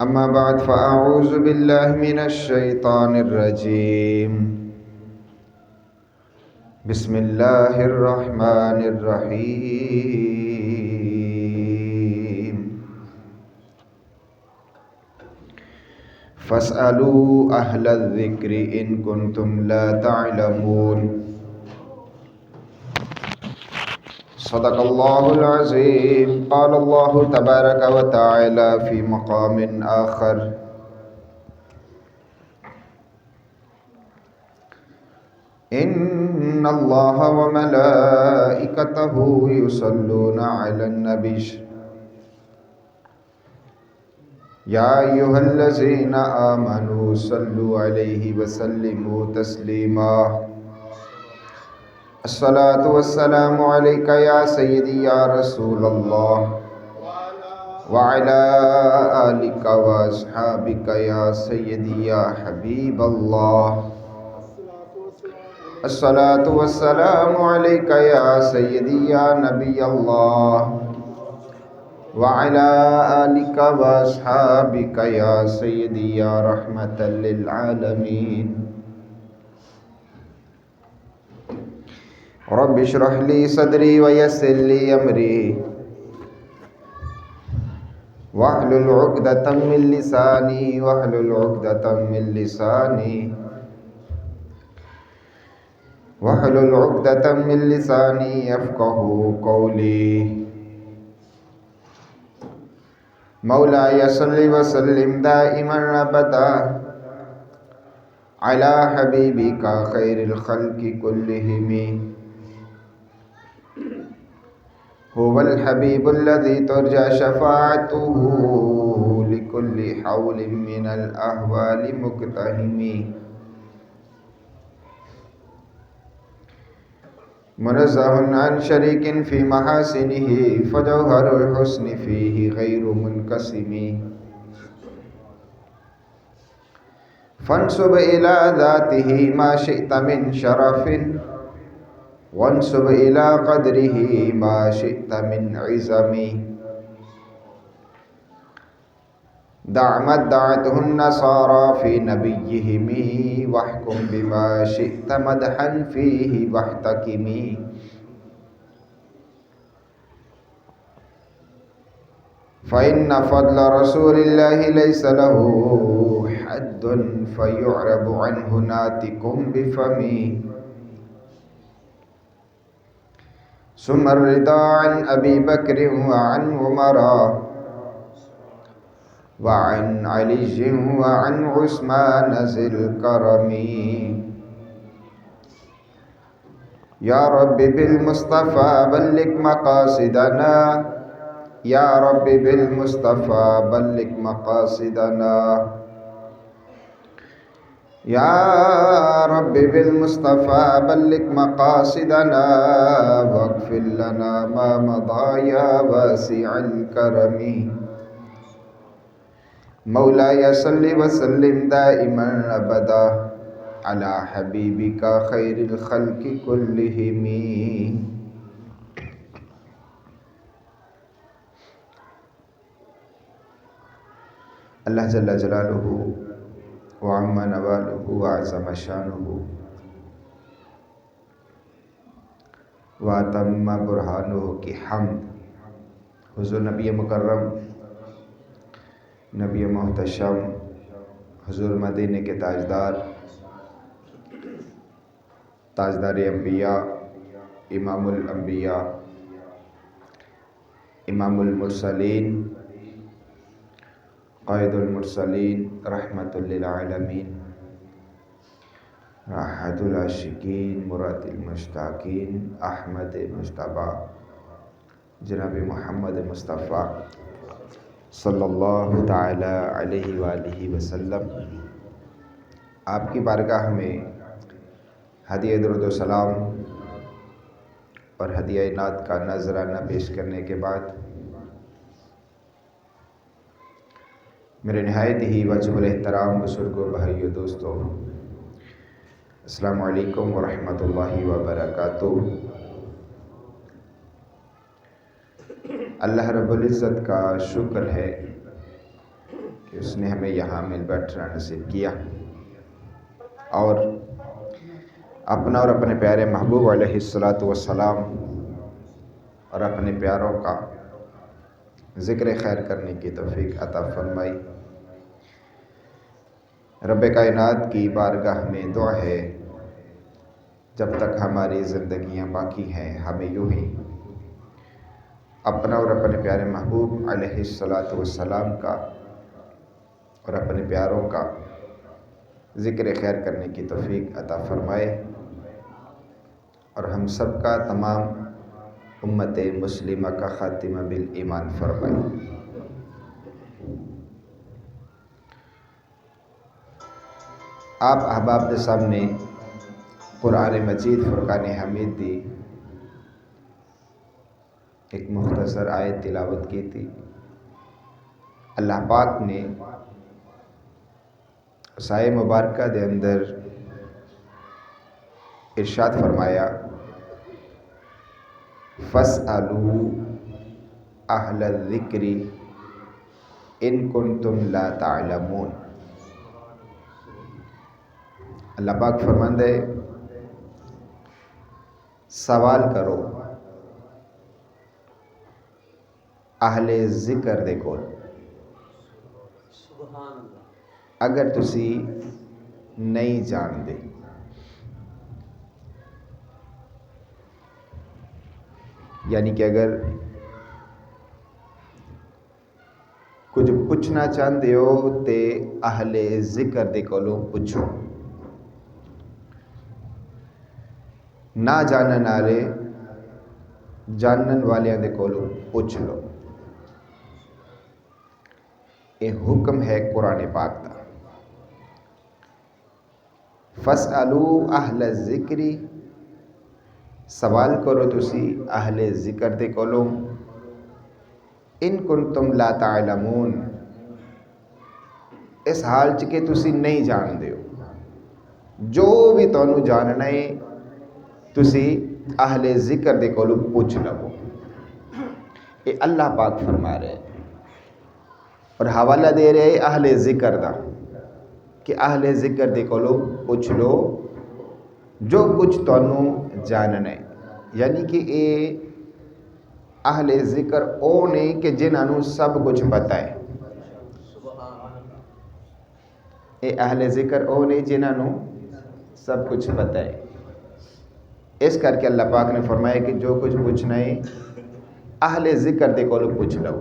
أما بعد فأعوذ بالله من الشيطان الرجيم. بسم الله الرحمن الرحيم. فاسألوا أهل الذكر إن كنتم لا تعلمون. صدق الله العظيم. قال الله تبارك وتعالى في مقام آخر: إن الله وملائكته يصلون على النبي يا أيها الذين آمنوا صلوا عليه وسلموا تسليما. الصلاة والسلام عليك يا سيدي يا رسول الله وعلى آلك وأصحابك يا سيدي يا حبيب الله. الصلاة والسلام عليك يا سيدي يا نبي الله وعلى آلك وأصحابك يا سيدي يا رحمة للعالمين. رب اشرح لي صدري ويسر لي أمري واحلل عقدة من لساني يفقه قولي. مولاي صل وسلم دائما أبدا على حبيبك خير الخلق كلهم. هو الحبيب الذي ترجى شفاعته لكل حول من الأهوال مقتحم. منزه عن شريك في محاسنه فجوهر الحسن فيه غير منقسم. فانسب إلى ذاته ما شئت من شرف وانسب إلى قدره ما شئت من عزم. دع ما ادعته النصارى في نبيهم واحكم بما شئت مدحا فيه واحتكم. فإن فضل رسول الله ليس له حد فيعرب عنه ناتك بفمه. ثم الرضا عن أبي بكر وعن عمر وعن علي وعن عثمان ذي الكرم. يا رب بالمصطفى بلغ مقاصدنا يا رب بالمصطفى بلغ مقاصدنا يا رب بالمصطفى بلغ مقاصدنا واغفر لنا ما مضى يا واسع الكرم. مولاي صل وسلم دائما أبدا على حبيبك خير الخلق كلهم. اللہ جل جلالہ وعم نوالہ وعظم شانہ واتم برہانہ کی حمد حضور نبی مکرم، نبی محتشم، حضور مدینے کے تاجدار، تاجدار انبیاء، امام الانبیاء، امام المرسلین، قائد المرسلین، رحمت للعالمین، راحت العاشقین، مراد المشتاقین، احمد مجتبیٰ، جناب محمد مصطفیٰ صلی اللہ تعالی علیہ وآلہ وسلم، آپ کی بارگاہ میں ہدیہ درود و سلام اور ہدیہ نعت کا نذرانہ پیش کرنے کے بعد میرے نہایت ہی واجب الاحترام بزرگوں، بھائیوں، دوستوں، السلام علیکم ورحمۃ اللہ وبرکاتہ۔ اللہ رب العزت کا شکر ہے کہ کہ اس نے ہمیں یہاں مل بیٹھنا نصیب کیا، اور اپنا اور اپنے پیارے محبوب علیہ الصلاۃ والسلام اور اپنے پیاروں کا ذکر خیر کرنے کی توفیق عطا فرمائی۔ رب کائنات کی بارگاہ میں دعا ہے، جب تک ہماری زندگیاں باقی ہیں ہمیں یوں ہی اپنا اور اپنے پیارے محبوب علیہ الصلاۃ والسلام کا اور اپنے پیاروں کا ذکر خیر کرنے کی توفیق عطا فرمائے، اور ہم سب کا، تمام امت مسلمہ کا خاتمہ بالایمان فرمائے۔ آپ احباب کے سامنے قرآن مجید فرقان حمید دی ایک مختصر آیت تلاوت کی تھی۔ اللہ پاک نے اس آیت مبارکہ دے اندر ارشاد فرمایا، فَاسْأَلُوا أَهْلَ الذِّكْرِ إِن كُنتُمْ لَا تَعْلَمُونَ۔ اللہ پاک فرماندے سوال کرو اہل ذکر دے کول، اگر تسی نہیں جان دے۔ یعنی کہ اگر کچھ پوچھنا چاہتے ہو تے اہل ذکر دے کولوں پوچھو، نہ جانن والے جانن والیاں دے کولوں پوچھ لو۔ یہ حکم ہے قرآن پاک دا۔ فَاسْأَلُوا أَهْلَ الذِّكْرِ، سوال کرو تسی اہل ذکر دے کولوں، ان کنتم لا تعلمون، اس حال چ کہ تسی نہیں جان دے ہو۔ جو بھی تانوں جاننا ہے تسی اہل ذکر دے کولوں پوچھ لو۔ یہ اللہ پاک فرما رہے اور حوالہ دے رہے اہل ذکر دا کہ اہل ذکر دے کولوں پوچھ لو جو کچھ تانوں جاننا ہے۔ یعنی کہ اے اہل ذکر او نے کہ جنہاں سب کچھ پتہ ہے۔ اے اہل ذکر او نے جنہاں سب کچھ پتہ ہے۔ اس کر کے اللہ پاک نے فرمایا کہ جو کچھ پوچھنا ہے اہل ذکر دے کولوں پوچھ لو۔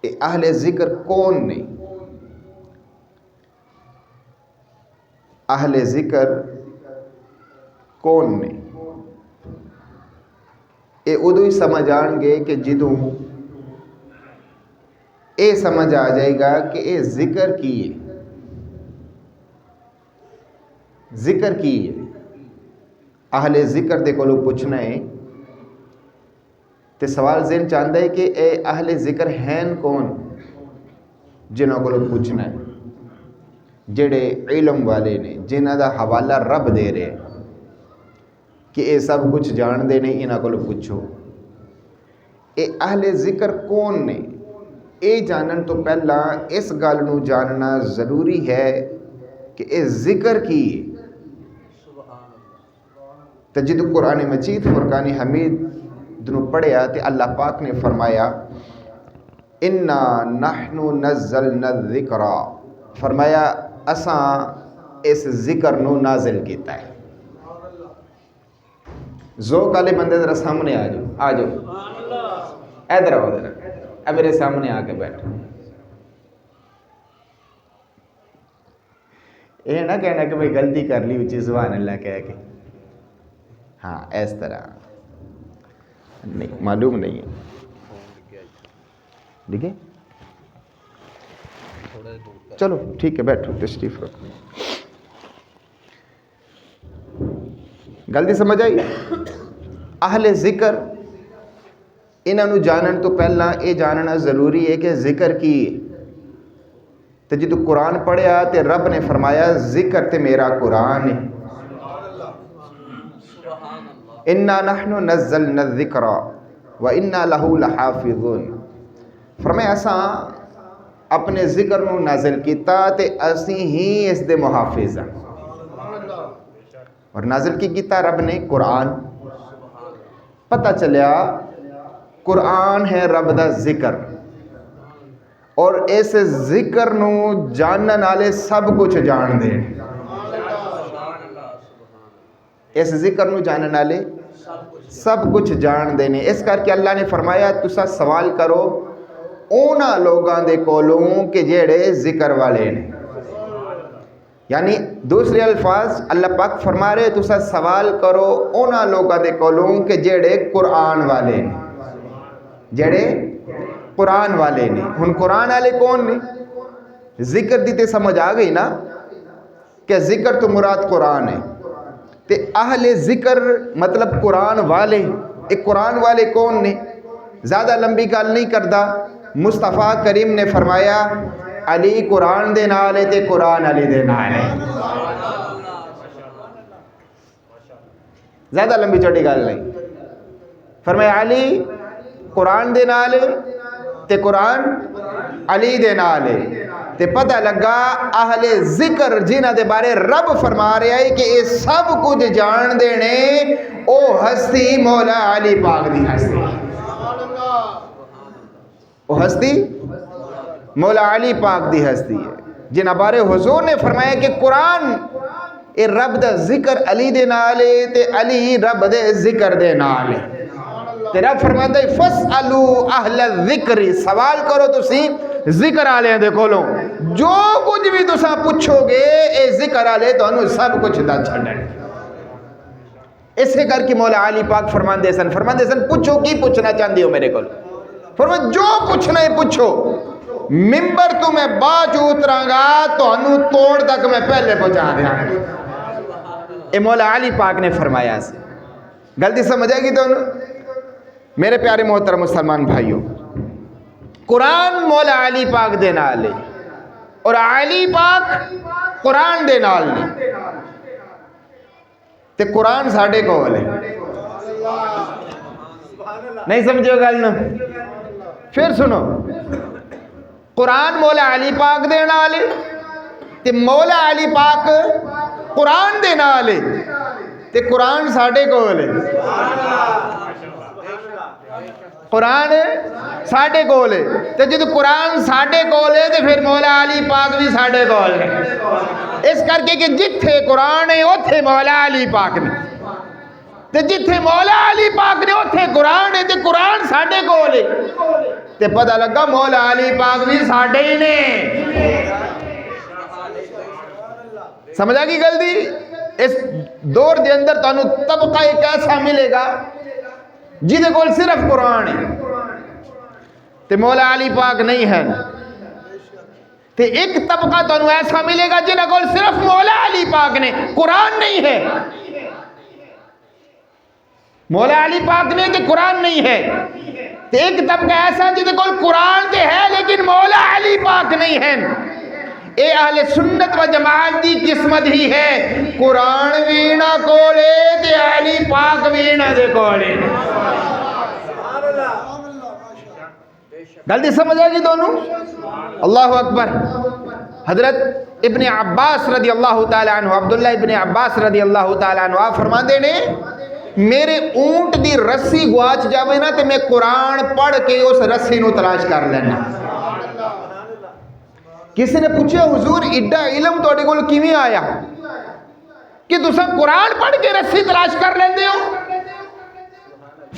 اے اہل ذکر کون نے؟ اہل ذکر کون نے؟ اے ادو ہی سمجھ آن گے کہ جدوں اے سمجھ آ جائے گا کہ اے ذکر کی ہے، ذکر کی ہے۔ اہل ذکر دے کولوں پوچھنا ہے تے سوال ذہن چاہتا ہے کہ اے اہل ذکر ہیں کون جنہوں کولوں پوچھنا ہے، جڑے علم والے نے، جنہاں دا حوالہ رب دے رہے کہ اے سب کچھ جان دے نہیں، انہاں کولوں پوچھو۔ اے اہل ذکر کون نے؟ اے جانن تو پہلا اس گل نو جاننا ضروری ہے کہ اے ذکر کی ہے۔ تو جدو قرآن مجید فرقان حمید دنوں پڑھیا تے اللہ پاک نے فرمایا اِنَّا نَحْنُ نَزَّلْنَا الذِّكْرَ، فرمایا اساں اس ذکر نو نازل کیتا ہے۔ ذوق والے بندے ذرا سامنے آ جاؤ، آ جاؤ، ادھر آؤ، ادھر اب میرے سامنے آ کے بیٹھو۔ یہ نہ کہنا کہ بھئی غلطی کر لی اچھی سبحان اللہ کہہ کے، ہاں اس طرح نہیں، معلوم نہیں ہے، ٹھیک ہے؟ چلو ٹھیک ہے، بیٹھو، تشریف رکھو۔ غلطی سمجھ آئی؟ اہل ذکر انہوں جانن تو پہلا یہ جاننا ضروری ہے کہ ذکر کی ہے۔ تو جدو قرآن پڑھیا تے رب نے فرمایا ذکر تے میرا قرآن ہے۔ اِنَّا نَحْنُ نَزَّلْنَا الذِّكْرَ وَإِنَّا لَهُ لَحَافِظُونَ، فرمایا اساں اپنے ذکر نو نازل کیتا تے اسی ہی اس دے محافظ ہیں. اور نازل کی کیتا رب نے قرآن. پتہ چلیا قرآن ہے رب دا ذکر اور اس ذکر نو جانن والے سب کچھ جان دے. اس ذکر نو جانن والے سب کچھ جان دے نے. اس کر کے اللہ نے فرمایا تسا سوال کرو اونا لوگاں دے کولوں کہ جیڑے ذکر والے نے. یعنی دوسرے الفاظ اللہ پاک فرما رہے تسا سوال کرو اونا لوگاں دے کولوں کہ جیڑے قرآن والے نے. جیڑے قرآن والے نے. ہن قرآن والے کون نے؟ ذکر دی تے سمجھ آ گئی نا کہ ذکر تو مراد قرآن ہے. تے اہل ذکر مطلب قرآن والے. ایک قرآن والے کون نے؟ زیادہ لمبی گل نہیں کردا. مصطفیٰ کریم نے فرمایا علی قرآن دے نال ہے تے قرآن علی دے نال ہے. زیادہ لمبی چوڑی گل نہیں. فرمایا علی قرآن دے نال ہے تے قرآن علی دے نال ہے. تے پتہ لگا اہل ذکر جنہ دے بارے رب فرما رہا ہے کہ یہ سب کچھ جان دینے او ہستی مولا علی پاک دی ہستی. او ہستی مولا علی پاک دی ہستی ہے جنہ بارے حضور نے فرمایا کہ قرآن اے رب دا ذکر علی دے نالے تے علی رب دے ذکر دے نالے. تے رب فرماتا ہے فَاسْأَلُوا أَهْلَ الذِّكْرِ. سوال کرو تسی ذکر آلے دے کولوں جو کچھ بھی تسا پوچھو گے اے ذکر آلے تو انہوں سب کچھ دا چھڑنے. اسے کر کے مولا علی پاک فرماندے سن پوچھو کی پوچھنا چاہندی ہو میرے کول. فرمایا جو پوچھنا ہے پوچھو. ممبر تو میں باج اتراں گا تو انہوں توڑ تک میں پہلے پہنچا دیا. اے مولا علی پاک نے فرمایا سے غلطی سمجھ آئے گی تو انہوں. میرے پیارے محترم مسلمان بھائیوں قرآن مولا علی پاک دے نال اور علی پاک قرآن دے نال تے قرآن ساڑھے کول ہے. نہیں سمجھو گل نا. پھر سنو قرآن مولا علی پاک دے نال تے مولا علی پاک قرآن دے نال تے قرآن ساڑھے کول ہے. قرآن ساڑھے کول ہے تے جب قرآن ساڑھے کول ہے تے پھر مولا علی پاک بھی ساڑھے کول ہے. اس کر کے کہ جتھے قرآن ہے اتھے مولا علی پاک نے تے جتھے مولا علی پاک نے اتھے قرآن ہے تے قرآن ساڑھے کول ہے. تے پتہ لگا مولا علی پاک بھی ساڑھے ہی نے. سمجھا کی گل دی. اس دور دے اندر تو انہوں طبقہ ایک ایسا ملے گا جیدے کول صرف قرآن ہے تے مولا علی پاک نہیں ہے. تے ایک طبقہ تو انہوں ایسا ملے گا جنہ کول صرف مولا علی پاک نے قرآن نہیں ہے. مولا علی پاک نے تے قرآن نہیں ہے. تے ایک طبقہ ایسا جیدے کول قرآن تے ہے لیکن مولا علی پاک نہیں ہے. اے اہل سنت و جماعت دی قسمت ہی ہے. قرآن وینا کولے تے علی پاک وینا دے کولے. غلطی سمجھ آئے گی دونوں. اللہ اکبر. حضرت ابن عباس رضی اللہ تعالیٰ عنہ عبداللہ ابن عباس رضی اللہ تعالیٰ عنہ فرماندے نے میرے اونٹ دی رسی گواچ جاوے نا تے میں قرآن پڑھ کے اس رسی نو تلاش کر لینا. کسی نے پوچھے حضور ایڈا علم تو اڈے کول کیویں آیا کہ تساں قرآن پڑھ کے رسی تلاش کر لیندے ہو؟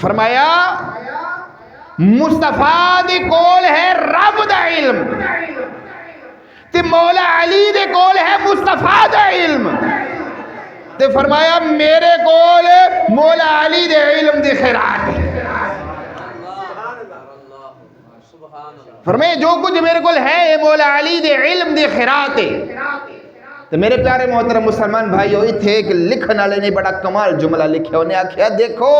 فرمایا مصطفیٰ دے کول ہے رب دا علم تے مولا علی دے کول ہے مصطفیٰ دا علم. تے فرمایا میرے کول مولا علی دے علم دی خیرات ہے. فرمایا جو کچھ میرے کول ہے یہ مولا علی دے علم دی خیرات ہے. تو میرے پیارے محترم مسلمان بھائیو اتھے ایک لکھن والے نے بڑا کمال جملہ لکھیا. انہیں آکھیا دیکھو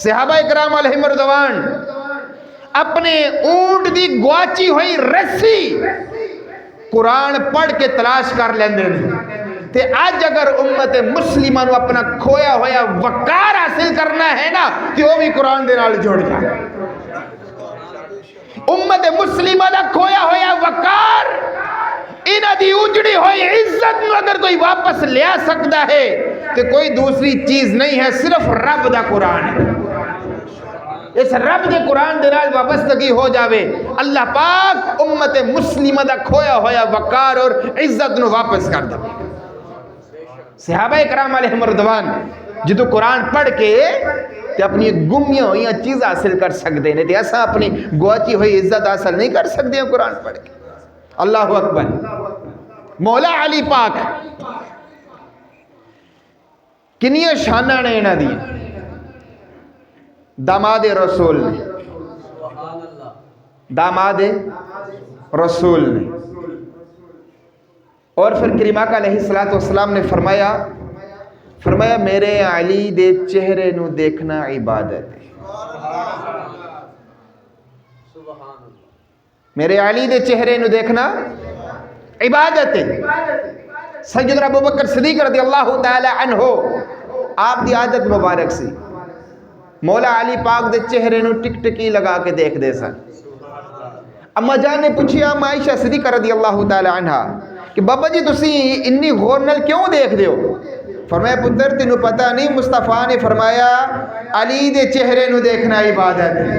صحابہ اکرام علیہم رضوان اپنے اونٹ دی گواچی ہوئی رسی قرآن پڑھ کے تلاش کر لیندے تے آج اگر امت مسلمہ نو اپنا کھویا ہویا وقار حاصل کرنا ہے نا کہ وہ بھی قرآن دے نال جوڑ جائے. امت مسلمہ دا کھویا ہویا وقار انہاں دی اجڑی ہوئی عزت نو اگر کوئی واپس لیا سکتا ہے تو کوئی دوسری چیز نہیں ہے، صرف رب دا قرآن ہے۔ اس رب دے قرآن دے نال وابستگی ہو جاوے، اللہ پاک امت مسلمہ دا کھویا ہویا وقار اور عزت نو واپس کر دے۔ صحابہ کرام علیہم رضوان جدو قرآن پڑھ کے تے اپنی گمیاں ہوئی چیز حاصل کر سکتے ہیں، تے ایسا اپنی گواچی ہوئی عزت حاصل نہیں کر سکتے ہیں قرآن پڑھ کے۔ اللہ اکبر۔ مولا علی پاک کنیاں شانہ نے انہاں دی، داماد رسول نے، داماد رسول نے، اور پھر کریم آقا علیہ السلام نے فرمایا میرے علی دے چہرے نو دیکھنا عبادت ہے، میرے علی دے چہرے نو دیکھنا عبادت ہے۔ سیدنا ابو بکر صدیق رضی اللہ تعالی عنہ آپ دی عادت مبارک سی مولا علی پاک دے چہرے نو ٹک ٹکی لگا کے دیکھ دے سن۔ اما جان نے پوچھیا عائشہ صدیقہ رضی اللہ تعالی عنہ کہ بابا جی تسی انی غور نال کیوں دیکھ دے ہو؟ فرمایا پتر تینوں پتہ نہیں، مصطفیٰ نے فرمایا علی دے چہرے نو دیکھنا عبادت ہے،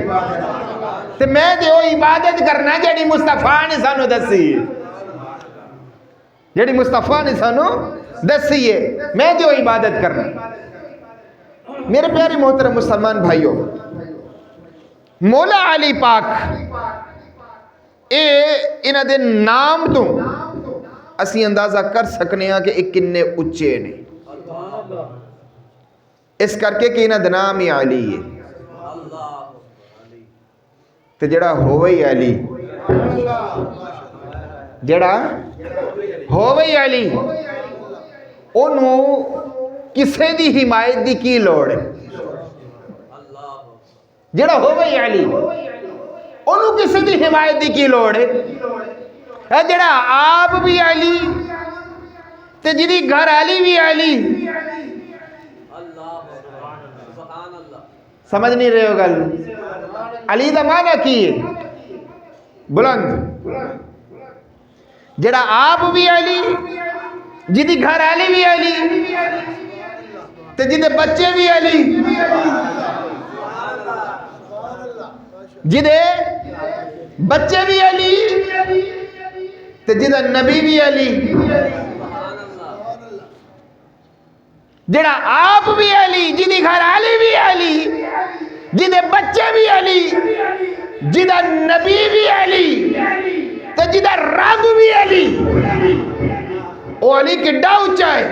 تے میں تے او عبادت کرنا جڑی مصطفیٰ نے سانو دسی ہے، جڑی مصطفیٰ نے سانو دسی ہے، میں تے او عبادت کرنا۔ میرے پیارے محترم مسلمان بھائیوں، مولا علی پاک انہاں دے نام تو اسی اندازہ کر سکنے ہاں کہ ایک کنے اچے نے، اس کر کے کہ انہاں دا نام ہی علی ہے، تے جڑا ہوئی علی، جڑا ہوئی علی انہوں کسے دی حمایت دی کی لوڑ ہے؟ جڑا ہوئی علی انہوں کسے دی حمایت دی کی لوڑ ہے؟ جڑا آپ بھی علی تے جدی گھر علی بھی علی، سمجھ نہیں رہے ہو گل؟ علی دا معنی کی ہے؟ بلند۔ جڑا آپ بھی علی، جدی گھر علی بھی علی تے جدے بچے بھی علی، جدے بچے بھی علی تے جدے نبی بھی علی، جڑا آپ بھی علی، جدی گھر علی بھی علی، جدے بچے بھی علی، جدہ نبی بھی علی تے جدہ رب بھی علی، او علی کڈا اونچا ہے؟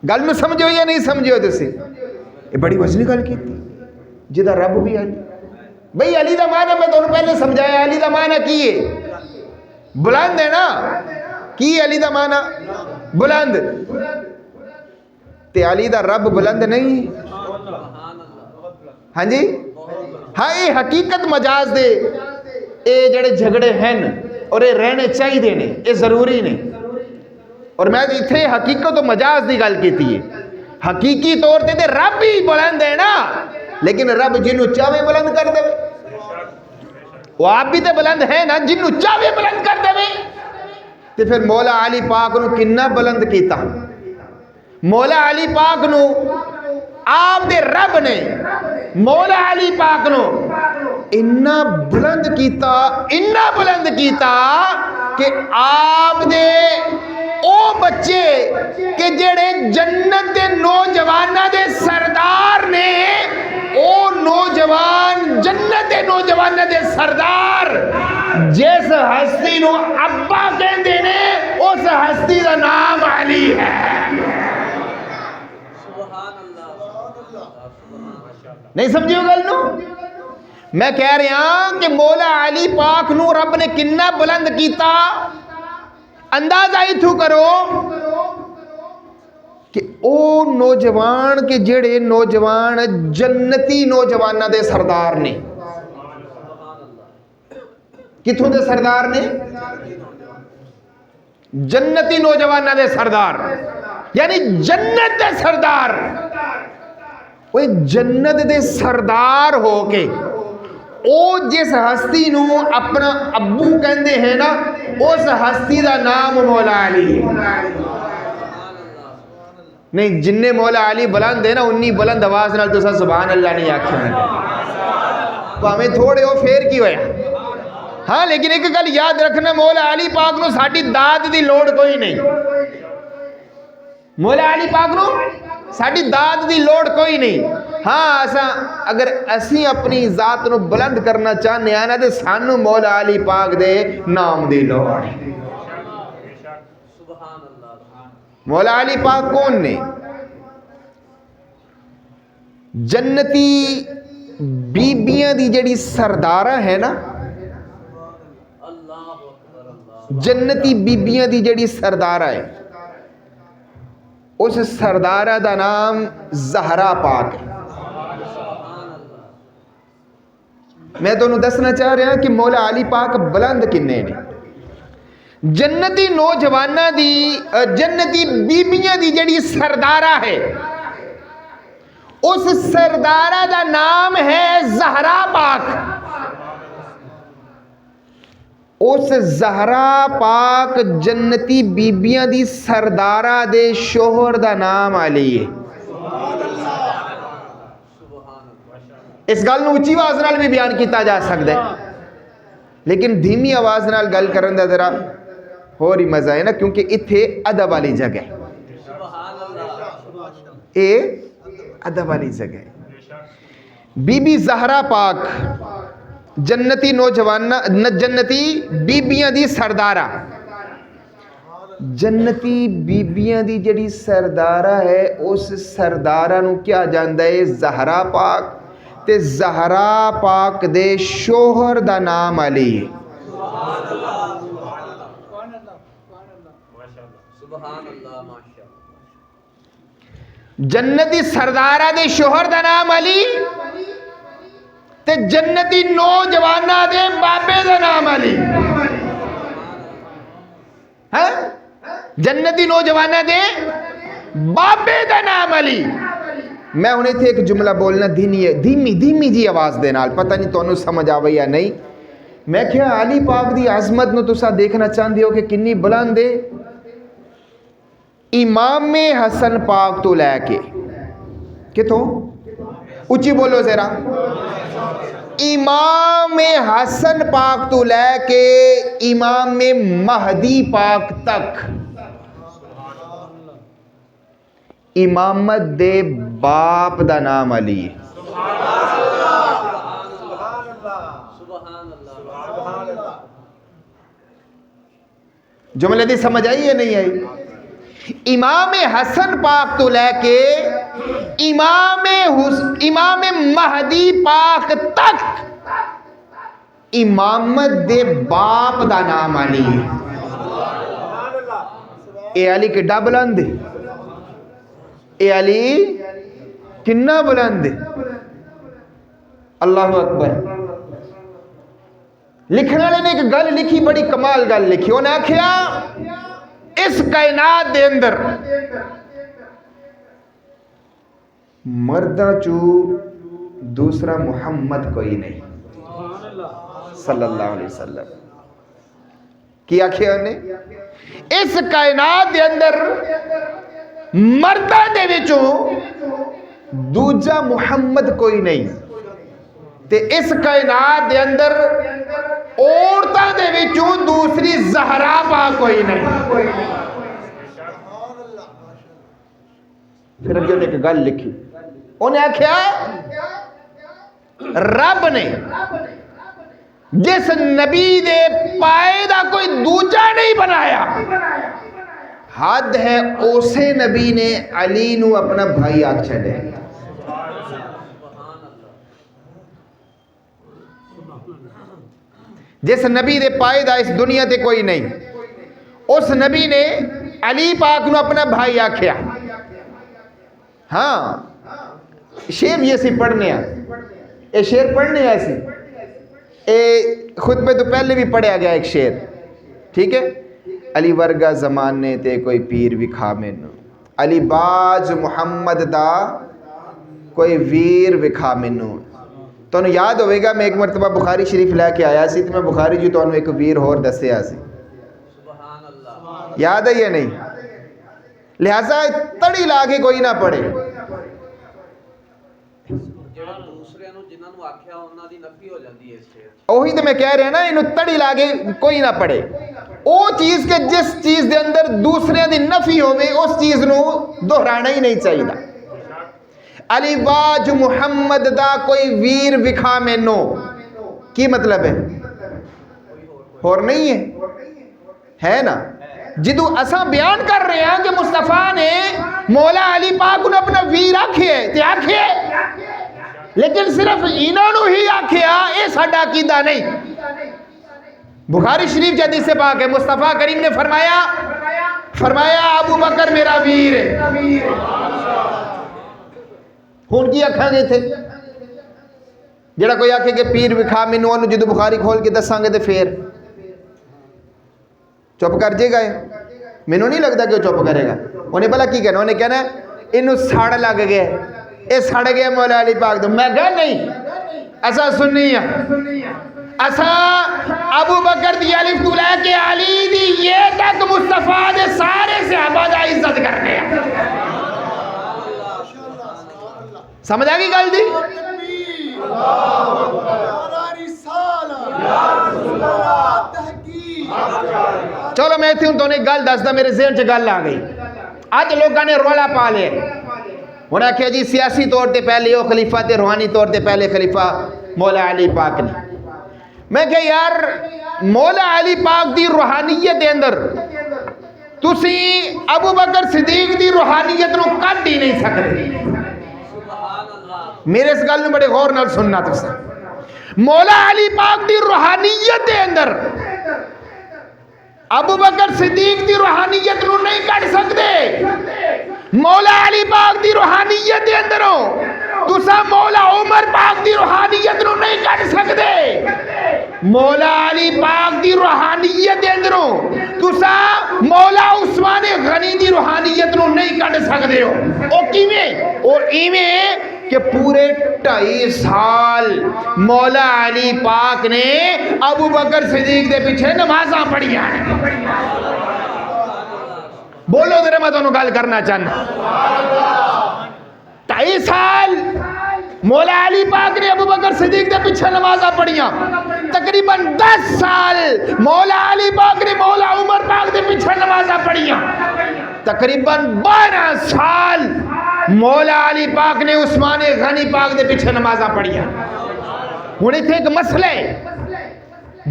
گل میں سمجھو یا نہیں سمجھو؟ تسی یہ بڑی وزنی گل کی تھی، جدہ رب بھی علی۔ بھئی علی دا معنی میں دونوں پہلے سمجھایا، علی دا معنی کی ہے؟ بلند ہے نا؟ کی علی دا معنی؟ بلند۔ تے علی دا رب بلند نہیں؟ ہاں جی؟ ہاں یہ حقیقت مجاز دے، اے جڑے جھگڑے ہیں اور یہ رہنے چاہیے دینے، یہ ضروری نے۔ اور میں اتنے حقیقت و مجاز دی گل کیتی ہے، حقیقی طور تے رب ہی بلند ہے نا، لیکن رب جنوں چاہے بلند کر دے، وہ آپ بھی تے بلند ہے نا، جنوں چاہے بلند کر دے۔ تے پھر مولا علی پاک نو کنا بلند کیتا؟ مولا علی پاک نو آپ دے رب نے مولا علی پاک نو اتنا بلند کیتا، اتنا بلند کیتا کہ آپ دے او بچے کہ جڑے جنت دے نوجوانہ دے سردار نے، او نوجوان جنت دے نوجوانہ دے سردار جس ہستی نو ابا کہندے نے، اس ہستی دا نام علی ہے۔ نہیں سمجھو گل نو؟ میں کہہ رہا ہوں کہ مولا علی پاک نو رب نے کنا بلند کیتا، اندازہ ہی تھو کرو کہ او نوجوان کے جڑے نوجوان جنتی نوجوانہ دے سردار نے، کتھوں دے سردار نے؟ جنتی نوجوانہ دے سردار، یعنی جنت دے سردار۔ وہ جنت دے سردار ہو کے او جس ہستی نو اپنا ابو کہندے ہیں نا اس ہستی دا نام مولا علی نہیں جن مولا علی بلند ہے نا انی بلند آواز نال تسا سبحان اللہ نہیں آکھیا تو ہمیں تھوڑے ہو پھر کی ہویا ہاں لیکن ایک گل یاد رکھنا مولا علی پاک نو ساڈی داد دی لوڑ کوئی نہیں مولا علی پاک نو ساڈی داد دی لوڑ کوئی نہیں ہاں اگر اسی اپنی ذات نو بلند کرنا چاہنے ہیں نا تے سانو مولا علی پاک دے نام دی لوڑ مولا علی پاک کون نے جنتی بیبیاں دی جڑی سردارہ ہے نا جنتی بیبیاں دی جڑی سردارہ ہے اس سردارہ دا نام زہرا پاک ہے میں تمہیں دسنا چاہ رہا ہوں کہ مولا علی پاک بلند کنے نے جنتی نوجوانہ دی جنتی بیبیاں دی جڑی سردارہ ہے اس سردارہ دا نام ہے زہرا پاک اس زہرا پاک جنتی بیبیاں دی سردارہ دے شوہر دا نام علی ہے اس گل نو اچھی آواز نال بھی بیان کیتا جا سکتا ہے لیکن دھیمی آواز نال گل کرن دا ذرا ہو رہی مزہ ہے نا کیونکہ اتھے ادب والی جگہ ہے اے ادب والی جگہ ہے بی بی زہرا پاک جنتی نوجوانہ جنتی بیبیاں دی سردارہ جنتی بیبیاں دی جڑی سردارہ ہے اس سردارہ نو کیا جاندا ہے زہرا پاک تے زہرا پاک دے شوہر دا نام علی ہے جنتی سردارہ دے شوہر دا نام علی تے جنتی نوجوانہ دے بابے دا نام علی ہاں جنتی نوجوانہ دے بابے دا نام علی میں انہیں تھے ایک جملہ بولنا دھیمی جی آواز دے نال پتہ نہیں تو انہوں سمجھ آوے یا نہیں میں کیا علی پاک دی عظمت نو تسا دیکھنا چاہندے ہو کہ کنی بلند ہے امام حسن پاک تو لے کے کتوں اچھی بولو ذرا امام حسن پاک تو لے کے امام مہدی پاک تک امامت دے باپ دا نام علی ہے جملے دی سمجھ آئی یا نہیں آئی امام حسن پاک تو لے کے امام مہدی پاک تک امامت دے باپ دا نام علی ہے اے علی کڈا بلند ہے اے علی کنا بلند ہے اللہ اکبر لکھنے والے نے ایک گل لکھی بڑی کمال گل لکھی انہیں آکھیا اس کائنات دے اندر مردہ چو دوسرا محمد کوئی نہیں صلی اللہ علیہ وسلم کیا کیا انہیں اس کائنات دے اندر مردہ دے وچوں دوجا محمد کوئی نہیں تے اس کائنات دے اندر عورتاں دے وچوں دوسری زہرا پاک کوئی نہیں پھر اگے نے ایک گل لکھی انہیں آکھیا رب نے جس نبی دے پائے دا کوئی دوجا نہیں بنایا حد ہے اسے نبی نے علی نو اپنا بھائی آکھ چھڑے جس نبی دے پائے دا اس دنیا تے کوئی نہیں اس نبی نے علی پاک نو اپنا بھائی آکھیا ہاں شعر یہ سی پڑھنے ہیں اے شعر پڑھنے ہیں ایسی اے خطبے تو پہلے بھی پڑھیا گیا ایک شعر ٹھیک ہے علی ورگا زمانے تے کوئی پیر وکھا مینو علی باج محمد دا کوئی ویر وکھا مینو ਤੁਹਾਨੂੰ ਯਾਦ ਹੋਵੇਗਾ ਮੈਂ ਇੱਕ ਮਰਤਬਾ ਬੁਖਾਰੀ ਸ਼ਰੀਫ ਲੈ ਕੇ ਆਇਆ ਸੀ ਤੇ ਮੈਂ ਬੁਖਾਰੀ ਜੀ ਤੁਹਾਨੂੰ ਇੱਕ ਵੀਰ ਹੋਰ ਦੱਸਿਆ ਸੀ, ਸੁਭਾਨ ਅੱਲਾਹ, ਯਾਦ ਹੈ ਜਾਂ ਨਹੀਂ? ਲਿਹਾਜ਼ਾ ਤੜੀ ਲਾ ਕੇ ਕੋਈ ਨਾ ਪੜੇ, ਜਿਹੜਾ ਦੂਸਰਿਆਂ ਨੂੰ ਜਿਨ੍ਹਾਂ ਨੂੰ ਆਖਿਆ ਉਹਨਾਂ ਦੀ ਨਫੀ ਹੋ ਜਾਂਦੀ ਹੈ। ਇਸ ਉਹੀ ਤੇ ਮੈਂ ਕਹਿ ਰਿਹਾ ਨਾ, ਇਹਨੂੰ ਤੜੀ ਲਾ ਕੇ ਕੋਈ ਨਾ ਪੜੇ। ਉਹ ਚੀਜ਼ ਕਿ ਜਿਸ ਚੀਜ਼ ਦੇ ਅੰਦਰ ਦੂਸਰਿਆਂ ਦੀ ਨਫੀ ਹੋਵੇ ਉਸ ਚੀਜ਼ ਨੂੰ ਦੁਹਰਾਣਾ ਹੀ ਨਹੀਂ ਚਾਹੀਦਾ। ਅਲੀ ਬਾਜ ਮੁਹੰਮਦ ਦਾ ਕੋਈ ਵੀਰ ਵਿਖਾ ਮੈਨੂੰ, ਕੀ ਮਤਲਬ ਹੈ? ਹੋਰ ਨਹੀਂ ਹੈ ਨਾ? ਜਦੋਂ ਅਸਾਂ ਬਿਆਨ ਕਰ ਰਹੇ ਹਾਂ ਕਿ ਮੁਸਤਫਾ ਨੇ ਮੌਲਾ ਅਲੀ ਪਾਕ ਨੂੰ ਆਪਣਾ ਵੀਰ ਆਖਿਆ ਤੇ ਆਖਿਆ, لیکن صرف انہوں نے ہی آکھیا، اے ساڈا عقیدہ نہیں۔ بخاری شریف حدیث سے پاک ہے، مصطفیٰ کریم نے فرمایا ابو بکر میرا ویر ہے۔ ہن کی آکھاں گے تھے؟ جڑا کوئی آکھے کہ پیر وکھا مینوں، اونوں جدوں بخاری کھول کے دساں گے تے پھر چپ کر جے گا؟ مینوں نہیں لگتا کہ وہ چپ کرے گا۔ انہیں بھلا کی کہنا؟ انہیں کہنا اینوں سڑ لگ گیا، اے سڑ گیا مولا علی پاک تو۔ میں کہا نہیں، ایسا سننی ہے، ایسا ابو بکر دی الف تو لے کے علی دی یہ تک مصطفیٰ دے سارے صحابہ دا عزت کرنے ہیں۔ سمجھ آگئی گل دی؟ چلو میں تھی ہوں تو نے گل دس دا، میرے ذہن سے گل آ گئی۔ آج لوگاں نے رولا پا لے، انہوں نے کہا جی سیاسی طور تے پہلے وہ خلیفہ تے، روحانی طور تے پہلے خلیفہ مولا علی پاک نے۔ میں کہا یار مولا علی پاک دی روحانیت دے اندر تسی ابو بکر صدیق دی روحانیت نو کٹ ہی نہیں سکتے۔ میرے اس گل نو بڑے غور نال سننا تسا، مولا علی پاک دی روحانیت دے اندر ابو بکر صدیق دی روحانیت نو نہیں کٹ سکتے۔ مولا علی پاک دی روحانیت دے اندروں تسا مولا عمر پاک دی روحانیت نو نہیں کٹ سکتے۔ مولا علی پاک دی روحانیت دے اندروں تسا مولا عثمان غنی دی روحانیت نو نہیں کٹ سکتے ہو۔ او کیویں؟ اور ایویں کہ پورے 2.5 سال مولا علی پاک نے ابو بکر صدیق دے پیچھے نمازاں پڑھیاں۔ بولو ذرا، میں تمہیں گل کرنا چاہنا۔ 2.5 سال مولا علی پاک نے ابو بکر صدیق دے پیچھے نمازاں پڑھیاں۔ تقریباً 10 سال مولا علی پاک نے مولا عمر پاک دے پیچھے نمازاں پڑھیاں۔ تقریباً 12 سال مولا علی پاک نے عثمان غنی پاک دے پیچھے نمازاں پڑھیاں۔ ہن ایتھے ایک مسئلہ ہے،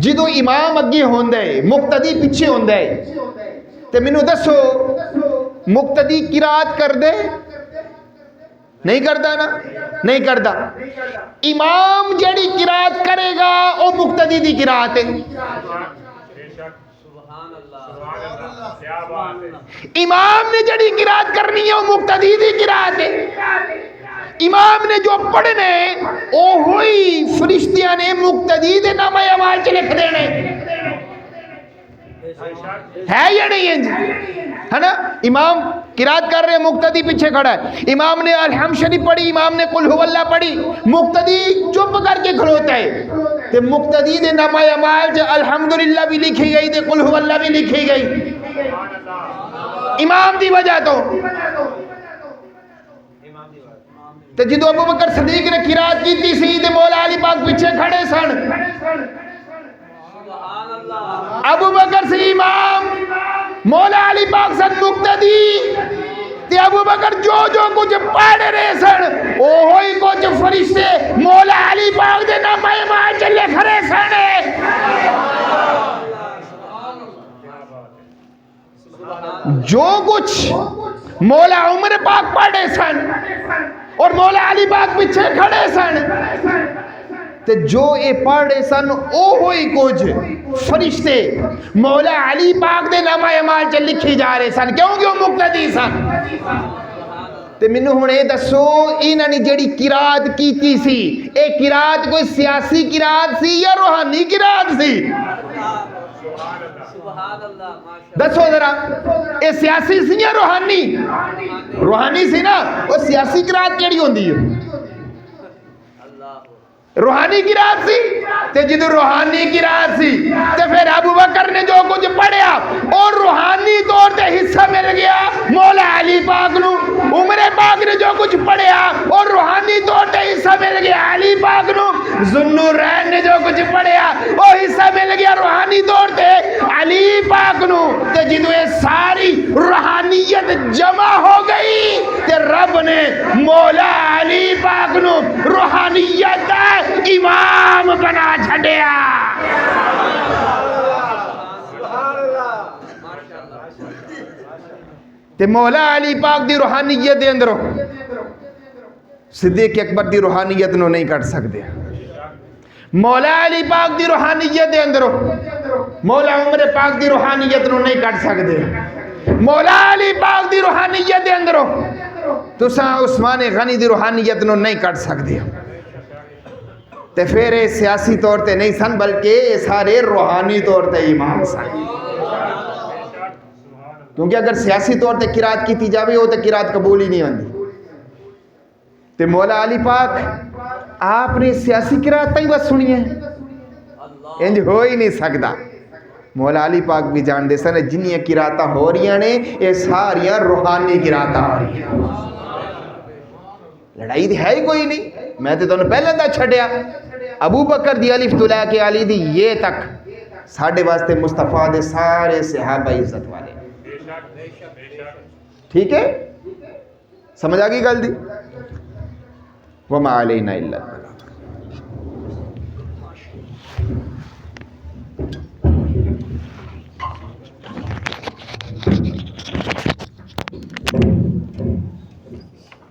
جدوں امام اگے ہوندا ہے مقتدی پیچھے ہوندا ہے، تے مینوں دسو مقتدی قرات کر دے؟ نہیں کردا نا؟ نہیں کردا۔ امام جڑی قرات کرے گا او مقتدی دی قرات ہے۔ امام نے جڑی قرات کرنی ہے وہ مقتدی دی قرات ہے۔ امام نے جو پڑھنے او ہوئی فرشتیاں نے مقتدی دے نام اعمال چ لکھ دینے، ہے یا نہیں ہے؟ ہے نا؟ امام قرات کر رہے، مقتدی پیچھے کھڑا ہے۔ امام نے الحمد شریف پڑھی، امام نے قل هو اللہ پڑھی، مقتدی چپ کر کے کھلوتا ہے۔ تے مقتدی دے نام اعمال جو الحمدللہ بھی لکھی گئی تے قل هو اللہ بھی لکھی گئی، امام دی وجہ تو۔ تے جدو ابو بکر صدیق نے قرات کیتی سی تے مولا علی پاک پیچھے کھڑے سن۔ ابو بکر سی امام، مولا علی پاک سن مقتدی، تے ابو بکر جو کچھ پڑھ رہے سن اوہی کچھ فرشتے مولا علی پاک دے نام اعمال چ لکھ رہے سن۔ جو کچھ مولا عمر پاک پڑھے سن اور مولا علی پاک پیچھے کھڑے سن، تے جو اے پڑھے سن او ہوئی کچھ فرشتے مولا علی پاک دے نام اعمال چ لکھی جا رہے سن، کیونکہ وہ مقتدی سن۔ تے مینوں ہن اے دسو انہاں نے جڑی قرات کیتی سی اے قرات کوئی سیاسی قرات سی یا روحانی قرات سی؟ دسو ذرا، اے سیاسی سی یا روحانی؟ روحانی سی نا۔ وہ سیاسی قرات کیڑی ہوندی ہے؟ روحانی قرات سی تے جدو روحانی قرات سی تے پھر ابو بکر نے جو کچھ پڑھیا اور روحانی طور تے حصہ مل گیا مولا علی پاک نو، عمر پاک نے جو کچھ پڑھیا اور روحانی طور تے حصہ مل گیا علی پاک نو، ذوالنورین نے جو کچھ پڑھیا وہ حصہ مل گیا روحانی طور تے علی پاک نو، تے جدو یہ ساری روحانیت جمع ہو گئی تے رب نے مولا علی پاک نو روحانیت دا امام بنا چھڑیا۔ تے مولا علی پاک دی روحانیت دے اندروں صدیق اکبر دی روحانیت نو نہیں کٹ سکتے، مولا علی پاک دی روحانیت دے اندروں مولا عمر پاک دی روحانیت نو نہیں کٹ سکتے، مولا علی پاک دی روحانیت دے اندروں تساں عثمان غنی دی روحانیت نو نہیں کٹ سکتے۔ تے پھر یہ سیاسی طور تے نہیں سن بلکہ یہ سارے روحانی طور تے امام سن، کیونکہ اگر سیاسی طور تے قرات کیتی جاوے وہ تے قرات قبول ہی نہیں ہوندی۔ تے مولا علی پاک آپ نے سیاسی قرات تھی بس سنی ہے، انج ہو ہی نہیں سکتا۔ مولا علی پاک بھی جان دے سن جنیاں قراتاں ہو رہی نے یہ ساریاں روحانی قراتاں ہو رہی ہیں، لڑائی دی ہے ہی کوئی نہیں۔ میں تے تانوں پہلے دا چھڈیا ابو بکر دی الف تو لے کے علی دی یہ تک ساڈے واسطے مصطفیٰ دے سارے صحابہ عزت والے، ٹھیک ہے؟ سمجھ آ گئی گل دی؟ وما علینا الا